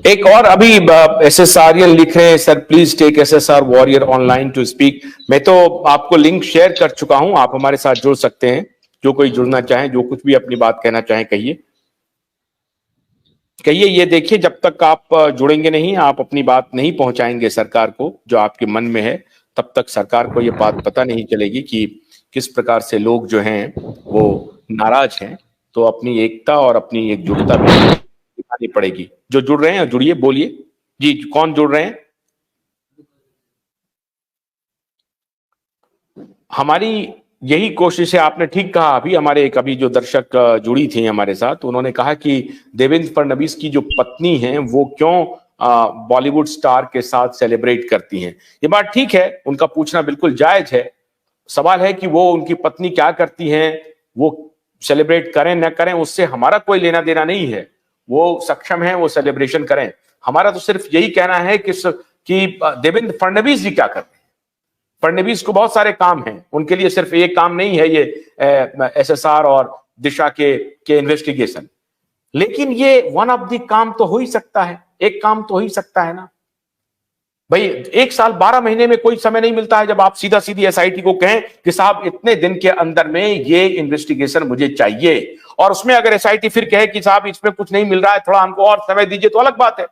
एक और अभी एसएसआरियन लिख रहे हैं, sir please take SSR warrior online to speak. मैं तो आपको लिंक शेयर कर चुका हूं, आप हमारे साथ जुड़ सकते हैं। जो कोई जुड़ना चाहे, जो कुछ भी अपनी बात कहना चाहे कहिए कहिए। ये देखिए, जब तक आप जुड़ेंगे नहीं, आप अपनी बात नहीं पहुंचाएंगे सरकार को जो आपके मन में है, तब तक सरकार को ये बात पता नहीं चलेगी कि किस प्रकार से लोग जो हैं वो नाराज हैं। तो अपनी एकता और अपनी एकजुटता भी दिखानी पड़ेगी। जो जुड़ रहे हैं जुड़िए, बोलिए जी, कौन जुड़ रहे हैं? हमारी यही कोशिश है। आपने ठीक कहा। अभी हमारे एक अभी जो दर्शक जुड़ी थी हमारे साथ, उन्होंने कहा कि देवेंद्र फडणवीस की जो पत्नी है वो क्यों बॉलीवुड स्टार के साथ सेलिब्रेट करती हैं। ये बात ठीक है, उनका पूछना बिल्कुल जायज है। सवाल है कि वो उनकी पत्नी क्या करती हैं, वो सेलिब्रेट करें न करें, उससे हमारा कोई लेना देना नहीं है। वो सक्षम है, वो सेलिब्रेशन करें। हमारा तो सिर्फ यही कहना है कि देवेंद्र फडणवीस जी क्या करते हैं। फडणवीस को बहुत सारे काम हैं, उनके लिए सिर्फ एक काम नहीं है ये एसएसआर और दिशा के इन्वेस्टिगेशन। लेकिन ये वन ऑफ द काम तो हो ही सकता है, एक काम तो हो ही सकता है ना भाई। 1 साल 12 महीने में कोई समय नहीं मिलता है जब आप सीधा सीधी एसआईटी को कहें कि साहब इतने दिन के अंदर में ये इन्वेस्टिगेशन मुझे चाहिए। और उसमें अगर एसआईटी फिर कहे कि साहब इसमें कुछ नहीं मिल रहा है, थोड़ा हमको और समय दीजिए, तो अलग बात है।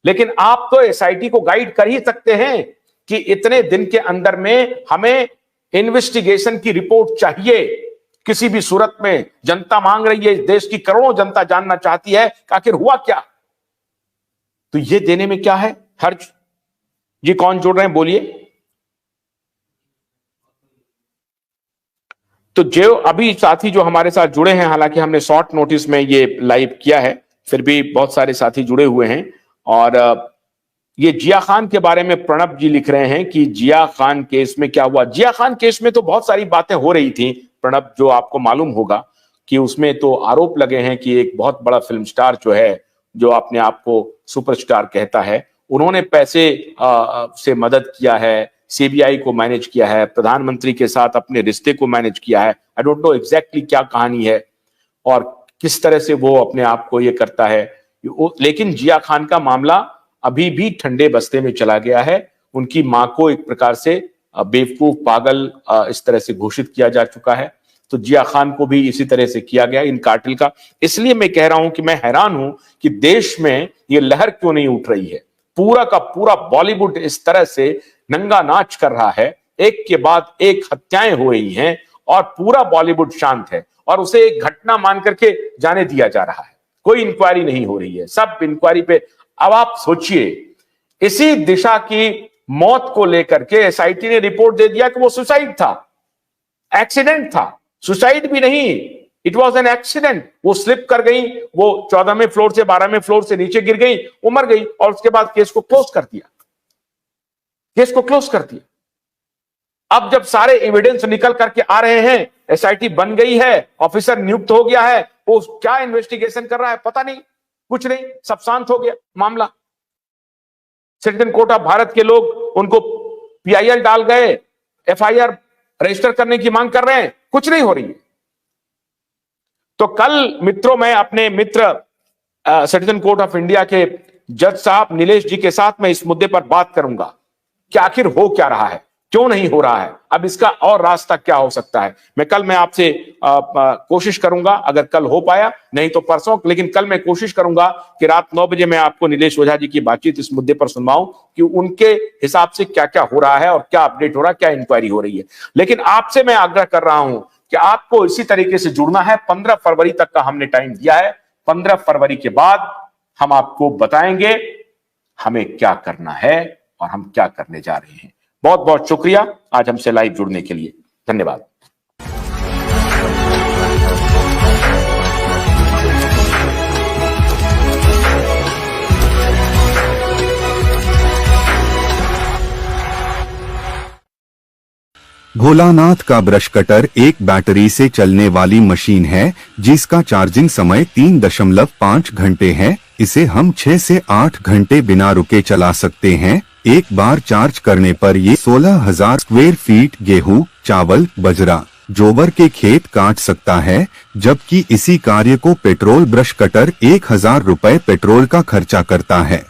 लेकिन आप तो एसआईटी को गाइड कर ही सकते हैं कि इतने दिन के अंदर में हमें इन्वेस्टिगेशन की रिपोर्ट चाहिए। किसी भी सूरत में जनता मांग रही है, देश की करोड़ों जनता जानना चाहती है कि आखिर हुआ क्या। तो ये देने में क्या है हर्ज? जी कौन जुड़ रहे हैं, बोलिए। तो जो अभी साथी जो हमारे साथ जुड़े हैं, हालांकि हमने शॉर्ट नोटिस में ये लाइव किया है, फिर भी बहुत सारे साथी जुड़े हुए हैं। और ये जिया खान के बारे में प्रणब जी लिख रहे हैं कि जिया खान केस में क्या हुआ। जिया खान केस में तो बहुत सारी बातें हो रही थी प्रणब, जो आपको मालूम होगा कि उसमें तो आरोप लगे हैं कि एक बहुत बड़ा फिल्म स्टार जो है, जो अपने आप को सुपरस्टार कहता है, उन्होंने पैसे से मदद किया है, सीबीआई को मैनेज किया है, प्रधानमंत्री के साथ अपने रिश्ते को मैनेज किया है। आई डोंट नो एग्जैक्टली क्या कहानी है और किस तरह से वो अपने आप को ये करता है। लेकिन जिया खान का मामला अभी भी ठंडे बस्ते में चला गया है। उनकी मां को एक प्रकार से बेवकूफ, पागल इस तरह से घोषित किया जा चुका है। तो जिया खान को भी इसी तरह से किया गया इन कार्टेल का। इसलिए मैं कह रहा हूं कि मैं हैरान हूं कि देश में ये लहर क्यों नहीं उठ रही है। पूरा का पूरा बॉलीवुड इस तरह से नंगा नाच कर रहा है, एक के बाद एक हत्याएं हो रही हैं और पूरा बॉलीवुड शांत है और उसे एक घटना मान करके जाने दिया जा रहा है। कोई इंक्वायरी नहीं हो रही है, सब इंक्वायरी पे। अब आप सोचिए, इसी दिशा की मौत को लेकर के एसआईटी ने रिपोर्ट दे दिया कि वो सुसाइड था, एक्सीडेंट था। सुसाइड भी नहीं, इट वॉज एन एक्सीडेंट। वो स्लिप कर गई, वो 14वें फ्लोर से 12वें फ्लोर से नीचे गिर गई, वो मर गई। और उसके बाद केस को क्लोज कर दिया, केस को क्लोज कर दिया। अब जब सारे एविडेंस निकल करके आ रहे हैं, एसआईटी बन गई है, ऑफिसर नियुक्त हो गया है, वो क्या इन्वेस्टिगेशन कर रहा है पता नहीं, कुछ नहीं, सब शांत हो गया मामला। सिटीजन कोर्ट ऑफ भारत के लोग उनको पीआईएल डाल गए, एफआईआर रजिस्टर करने की मांग कर रहे हैं, कुछ नहीं हो रही है। तो कल मित्रों, मैं अपने मित्र सिटीजन कोर्ट ऑफ इंडिया के जज साहब नीलेश जी के साथ मैं इस मुद्दे पर बात करूंगा कि आखिर हो क्या रहा है, क्यों नहीं हो रहा है, अब इसका और रास्ता क्या हो सकता है। मैं आपसे कोशिश करूंगा, अगर कल हो पाया, नहीं तो परसों, लेकिन कल मैं कोशिश करूंगा कि रात 9 बजे मैं आपको नीलेश ओझा जी की बातचीत इस मुद्दे पर सुनवाऊं कि उनके हिसाब से क्या क्या हो रहा है और क्या अपडेट हो रहा है, क्या इंक्वायरी हो रही है। लेकिन आपसे मैं आग्रह कर रहा हूं कि आपको इसी तरीके से जुड़ना है। 15 फरवरी तक का हमने टाइम दिया है। 15 फरवरी के बाद हम आपको बताएंगे हमें क्या करना है और हम क्या करने जा रहे हैं। बहुत बहुत शुक्रिया आज हमसे लाइव जुड़ने के लिए, धन्यवाद। भोलानाथ का ब्रश कटर एक बैटरी से चलने वाली मशीन है जिसका चार्जिंग समय 3.5 घंटे है। इसे हम 6 से 8 घंटे बिना रुके चला सकते हैं। एक बार चार्ज करने पर ये 16,000 स्क्वायर फीट गेहूं, चावल, बजरा, जोवर के खेत काट सकता है, जबकि इसी कार्य को पेट्रोल ब्रश कटर 1000 रुपए पेट्रोल का खर्चा करता है।